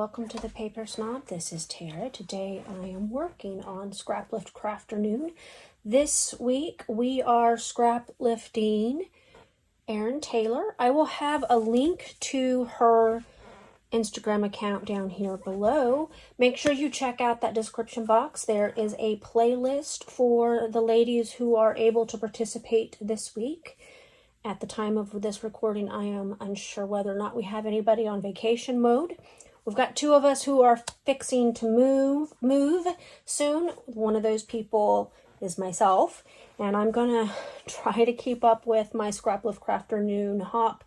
welcome to the Paper Snob. This is Tara. Today I am working on Scraplift Crafternoon. This week we are scraplifting Erin Taylor. I will have a link to her Instagram account down here below. Make sure you check out that description box. There is a playlist for the ladies who are able to participate this week. At the time of this recording, I am unsure whether or not we have anybody on vacation mode. We've got two of us who are fixing to move soon. One of those people is myself, and I'm gonna try to keep up with my Scraplift Crafternoon hop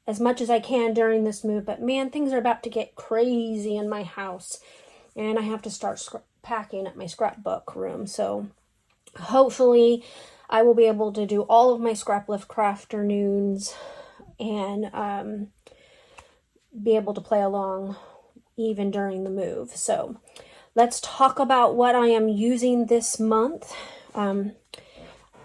as much as I can during this move. But man, things are about to get crazy in my house, and I have to start packing at my scrapbook room. So hopefully I will be able to do all of my Scraplift Crafternoons and be able to play along even during the move. So let's talk about what I am using this month.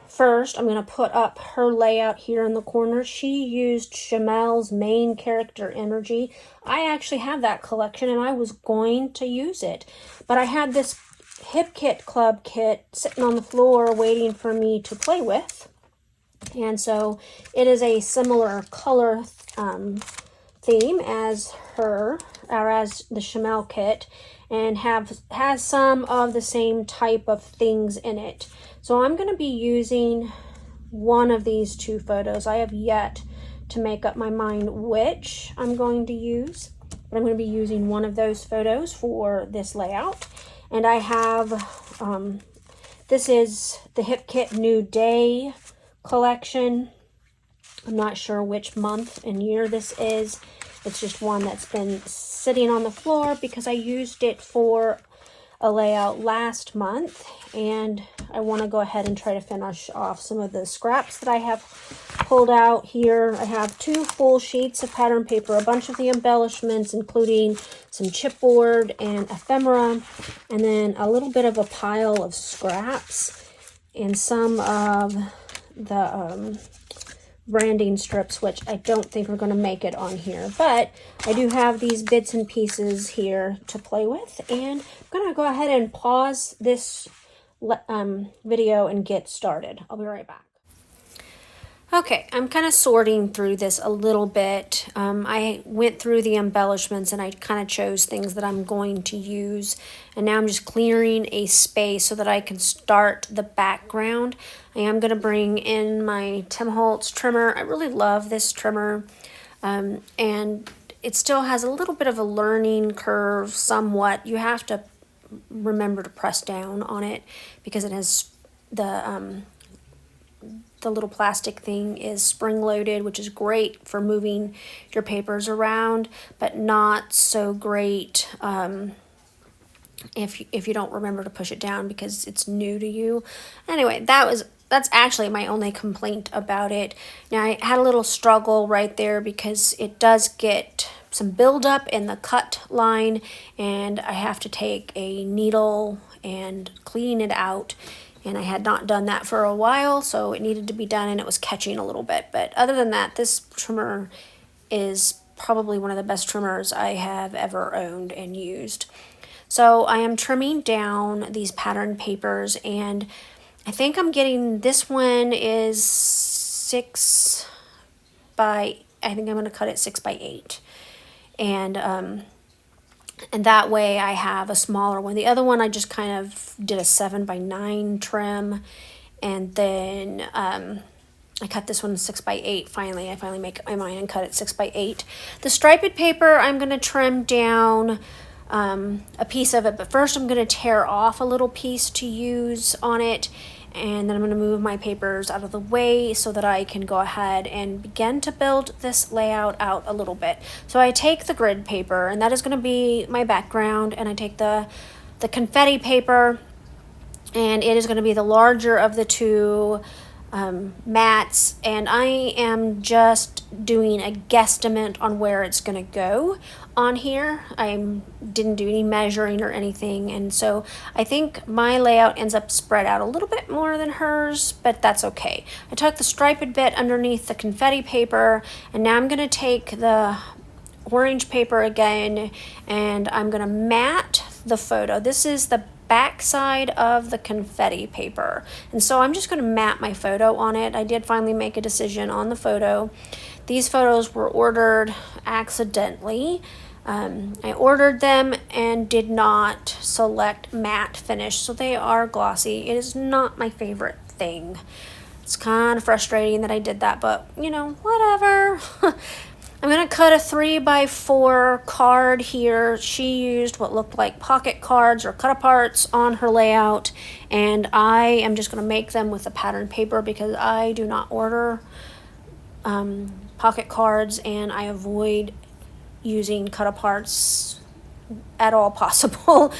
First, I'm going to put up her layout here in the corner. She used Chamel's main character energy. I actually have that collection and I was going to use it, but I had this Hip Kit Club kit sitting on the floor waiting for me to play with, and so it is a similar color theme as as the Chamel kit, and has some of the same type of things in it. So I'm going to be using one of these two photos. I have yet to make up my mind which I'm going to use, but I'm going to be using one of those photos for this layout. And I have, this is the Hip Kit New Day collection. I'm not sure which month and year this is. It's just one that's been sitting on the floor because I used it for a layout last month. And I want to go ahead and try to finish off some of the scraps that I have pulled out here. I have 2 full sheets of pattern paper, a bunch of the embellishments, including some chipboard and ephemera, and then a little bit of a pile of scraps and some of the branding strips, which I don't think are going to make it on here, but I do have these bits and pieces here to play with, and I'm going to go ahead and pause this video and get started. I'll be right back. Okay, I'm kind of sorting through this a little bit. I went through the embellishments and I kind of chose things that I'm going to use. And now I'm just clearing a space so that I can start the background. I am going to bring in my Tim Holtz trimmer. I really love this trimmer. And it still has a little bit of a learning curve somewhat. You have to remember to press down on it because it has the little plastic thing is spring-loaded, which is great for moving your papers around, but not so great if you don't remember to push it down because it's new to you. Anyway, that's actually my only complaint about it. Now, I had a little struggle right there because it does get some buildup in the cut line, and I have to take a needle and clean it out. And I had not done that for a while, so it needed to be done, and it was catching a little bit. But other than that, this trimmer is probably one of the best trimmers I have ever owned and used. So I am trimming down these pattern papers, and I think I'm getting, this one is 6 by, I think I'm going to cut it 6 by 8. And that way I have a smaller one. The other one I just kind of did a 7 by 9 trim. And then I cut this one 6 by 8 finally. I finally make up my mind and cut it 6 by 8. The striped paper, I'm going to trim down a piece of it. But first I'm going to tear off a little piece to use on it. And then I'm going to move my papers out of the way so that I can go ahead and begin to build this layout out a little bit. So I take the grid paper, and that is going to be my background, and I take the confetti paper, and it is going to be the larger of the two mats, and I am just doing a guesstimate on where it's going to go on here. I didn't do any measuring or anything, and so I think my layout ends up spread out a little bit more than hers, but that's okay. I took the striped bit underneath the confetti paper, and now I'm going to take the orange paper again, and I'm going to mat the photo. This is the back side of the confetti paper, and so I'm just going to mat my photo on it. I did finally make a decision on the photo. These photos were ordered accidentally. I ordered them and did not select matte finish, so they are glossy. It is not my favorite thing. It's kind of frustrating that I did that, but you know, whatever. I'm going to cut a 3x4 card here. She used what looked like pocket cards or cut-aparts on her layout, and I am just going to make them with the pattern paper because I do not order pocket cards, and I avoid using cut-aparts at all possible.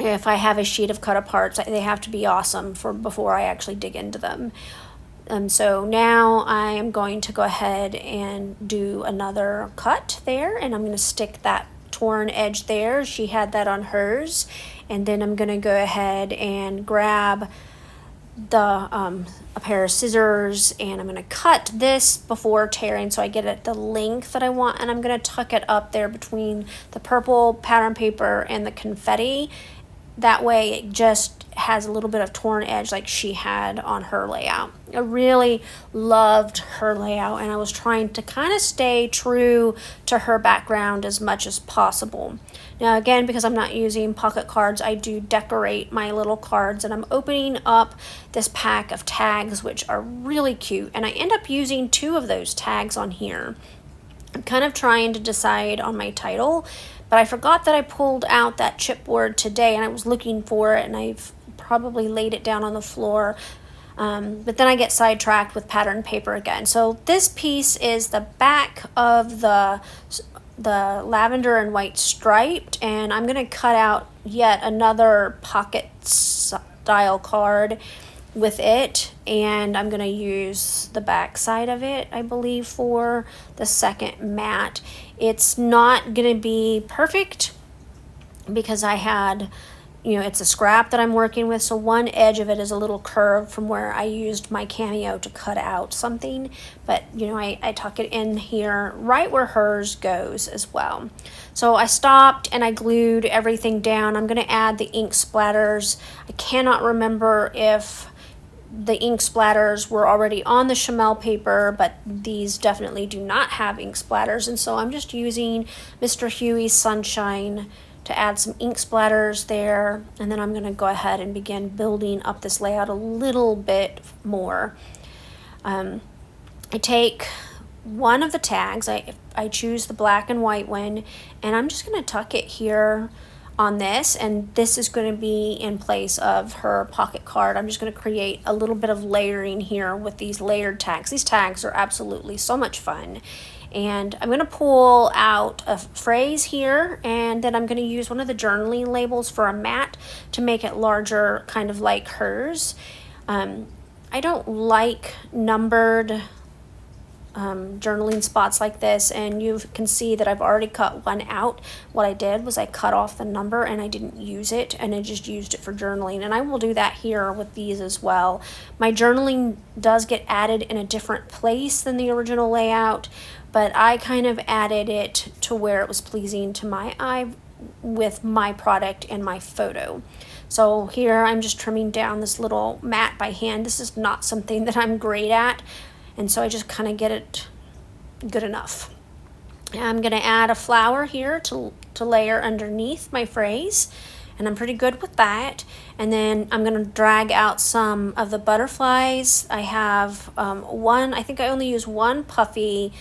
If I have a sheet of cut-aparts, they have to be awesome before I actually dig into them. So now I am going to go ahead and do another cut there, and I'm going to stick that torn edge there. She had that on hers, and then I'm going to go ahead and grab a pair of scissors, and I'm going to cut this before tearing so I get it the length that I want, and I'm going to tuck it up there between the purple pattern paper and the confetti. That way it just has a little bit of torn edge like she had on her layout. I really loved her layout, and I was trying to kind of stay true to her background as much as possible. Now again, because I'm not using pocket cards, I do decorate my little cards, and I'm opening up this pack of tags, which are really cute, and I end up using 2 of those tags on here. I'm kind of trying to decide on my title, but I forgot that I pulled out that chipboard today, and I was looking for it, and I've probably laid it down on the floor. But then I get sidetracked with pattern paper again. So this piece is the back of the lavender and white striped, and I'm going to cut out yet another pocket style card with it, and I'm going to use the back side of it, I believe, for the second mat. It's not going to be perfect because I had, it's a scrap that I'm working with, so one edge of it is a little curved from where I used my Cameo to cut out something, but I tuck it in here right where hers goes as well. So I stopped and I glued everything down. I'm going to add the ink splatters. I cannot remember if the ink splatters were already on the Chamel paper, but these definitely do not have ink splatters, and so I'm just using Mr. Huey's Sunshine to add some ink splatters there, and then I'm going to go ahead and begin building up this layout a little bit more. I take one of the tags, I choose the black and white one, and I'm just going to tuck it here on this, and this is going to be in place of her pocket card. I'm just going to create a little bit of layering here with these layered tags. These tags are absolutely so much fun. And I'm going to pull out a phrase here, and then I'm going to use one of the journaling labels for a mat to make it larger, kind of like hers. I don't like numbered journaling spots like this, and you can see that I've already cut one out. What I did was I cut off the number and I didn't use it, and I just used it for journaling, and I will do that here with these as well. My journaling does get added in a different place than the original layout, but I kind of added it to where it was pleasing to my eye with my product and my photo. So here I'm just trimming down this little mat by hand. This is not something that I'm great at, and so I just kind of get it good enough. I'm going to add a flower here to layer underneath my phrase, and I'm pretty good with that. And then I'm going to drag out some of the butterflies. I have I think I only use one puffy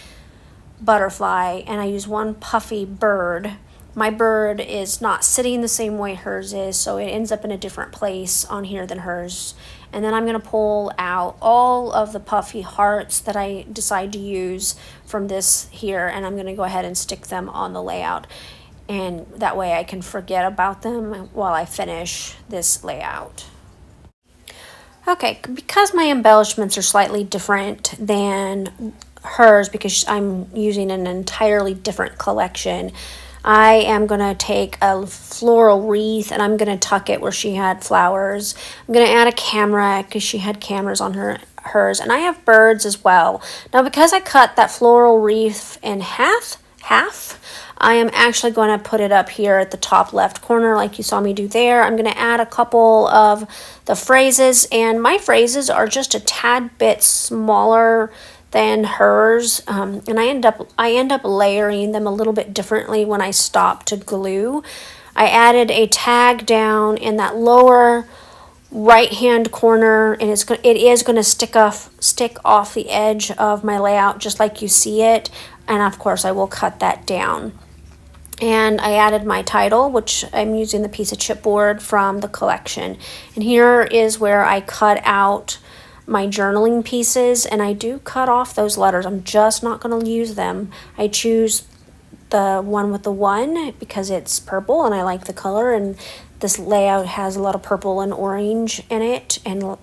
butterfly, and I use one puffy bird. My bird is not sitting the same way hers is, so it ends up in a different place on here than hers. And then I'm going to pull out all of the puffy hearts that I decide to use from this here, and I'm going to go ahead and stick them on the layout. And that way I can forget about them while I finish this layout. Okay, because my embellishments are slightly different than hers, because I'm using an entirely different collection, I am going to take a floral wreath and I'm going to tuck it where she had flowers. I'm going to add a camera because she had cameras on hers, and I have birds as well. Now, because I cut that floral wreath in half half. I am actually going to put it up here at the top left corner like you saw me do there. I'm going to add a couple of the phrases, and my phrases are just a tad bit smaller than hers, and I end up layering them a little bit differently when I stop to glue. I added a tag down in that lower right hand corner, and it is going to stick off the edge of my layout just like you see it, and of course I will cut that down. And I added my title, which I'm using the piece of chipboard from the collection, and here is where I cut out my journaling pieces, and I do cut off those letters. I'm just not going to use them. I choose the one with the 1 because it's purple and I like the color, and this layout has a lot of purple and orange in it, and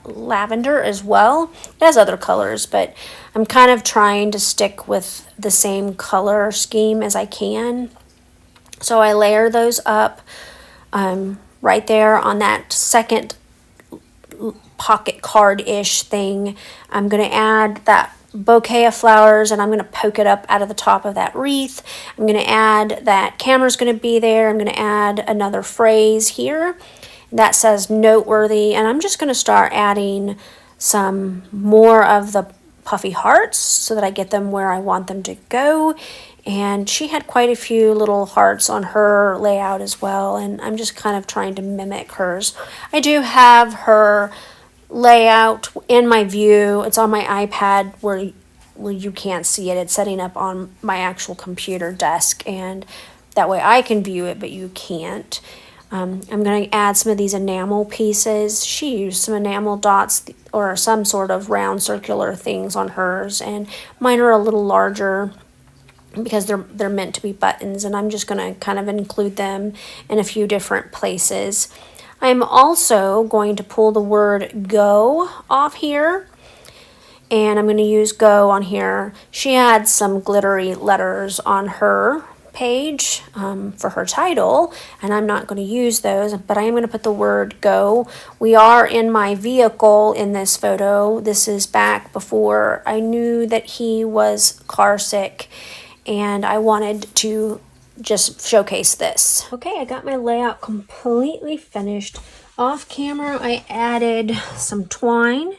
lavender as well. It has other colors, but I'm kind of trying to stick with the same color scheme as I can. So I layer those up right there on that second pocket card-ish thing. I'm going to add that bouquet of flowers, and I'm going to poke it up out of the top of that wreath. I'm going to add that camera's going to be there. I'm going to add another phrase here that says noteworthy, and I'm just going to start adding some more of the puffy hearts so that I get them where I want them to go. And she had quite a few little hearts on her layout as well, and I'm just kind of trying to mimic hers. I do have her layout in my view. It's on my iPad where you can't see it. It's setting up on my actual computer desk, and that way I can view it, but you can't. I'm going to add some of these enamel pieces. She used some enamel dots or some sort of round circular things on hers, and mine are a little larger because they're meant to be buttons, and I'm just going to kind of include them in a few different places. I'm also going to pull the word go off here, and I'm going to use go on here. She had some glittery letters on her page for her title, and I'm not going to use those, but I am going to put the word go. We are in my vehicle in this photo. This is back before I knew that he was car sick, and I wanted to just showcase this. Okay, I got my layout completely finished. Off camera, I added some twine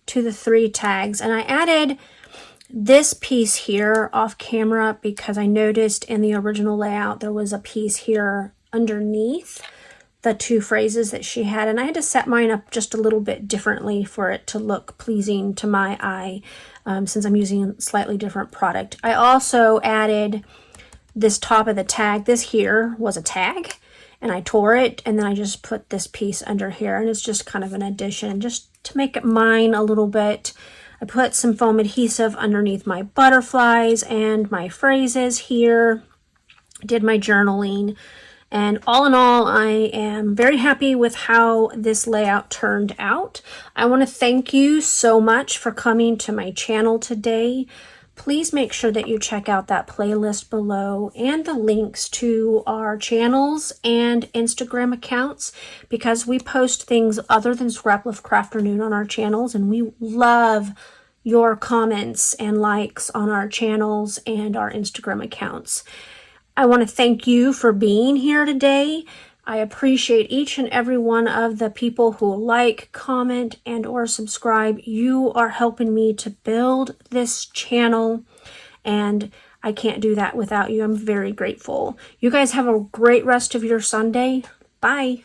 to the 3 tags, and I added this piece here off camera because I noticed in the original layout there was a piece here underneath the 2 phrases that she had, and I had to set mine up just a little bit differently for it to look pleasing to my eye, since I'm using a slightly different product. I also added this top of the tag. This here was a tag, and I tore it, and then I just put this piece under here, and it's just kind of an addition just to make it mine a little bit. I put some foam adhesive underneath my butterflies and my phrases here. I did my journaling, and all in all, I am very happy with how this layout turned out. I want to thank you so much for coming to my channel today. Please make sure that you check out that playlist below and the links to our channels and Instagram accounts, because we post things other than Scraplift Crafternoon on our channels, and we love your comments and likes on our channels and our Instagram accounts. I want to thank you for being here today. I appreciate each and every one of the people who like, comment, and or subscribe. You are helping me to build this channel, and I can't do that without you. I'm very grateful. You guys have a great rest of your Sunday. Bye.